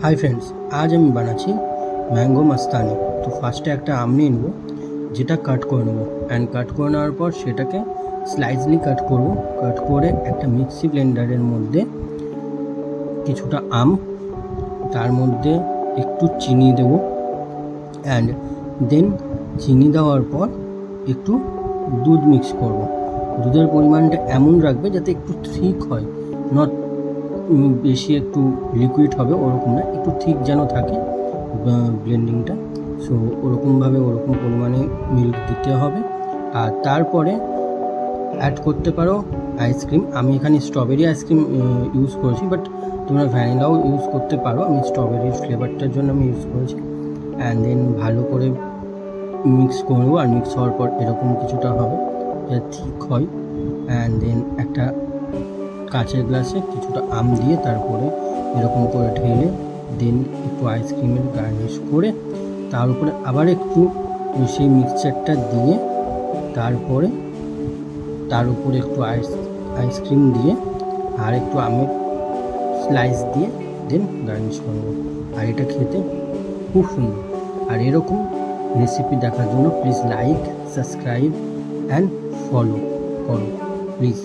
Hi friends, আজ আমি বানাচ্ছি ম্যাঙ্গো মাস্তানি। তো ফার্স্টে একটা আম নিয়ে নেবো, যেটা কাট করে নেবো। অ্যান্ড কাট করে নেওয়ার পর সেটাকে স্লাইসলি কাট করবো। কাট করে একটা মিক্সি ব্লেন্ডারের মধ্যে কিছুটা আম, তার মধ্যে একটু চিনি দেবো। অ্যান্ড দেন চিনি দেওয়ার পর একটু দুধ মিক্স করব। দুধের পরিমাণটা এমন রাখবে যাতে একটু থিক হয়, নট বেশি একটু লিকুইড হবে ওরকম না, একটু থিক যেন থাকে ব্লেন্ডিংটা। সো ওরকমভাবে ওরকম পরিমাণে মিল্ক দিতে হবে। আর তারপরে অ্যাড করতে পারো আইসক্রিম। আমি এখানে স্ট্রবেরি আইসক্রিম ইউজ করেছি, বাট তোমরা ভ্যানিলাও ইউজ করতে পারো। আমি স্ট্রবেরির ফ্লেভারটার জন্য আমি ইউজ করেছি। অ্যান্ড দেন ভালো করে মিক্স করবো। আর মিক্স হওয়ার পর এরকম কিছুটা হবে, যা ঠিক হয়। অ্যান্ড দেন একটা কাঁচের গ্লাসে কিছুটা আম দিয়ে তারপরে এরকম করে ঢেলে দেন একটু আইসক্রিমের গার্নিশ করে তার উপরে আবার একটু সেই মিক্সচারটা দিয়ে তারপরে তার উপরে একটু আইসক্রিম দিয়ে আর একটু আমের স্লাইস দিয়ে দেন গার্নিশ করবো। আর এটা খেতে খুব সুন্দর। আর এরকম রেসিপি দেখার জন্য please like, subscribe and follow করো প্লিজ।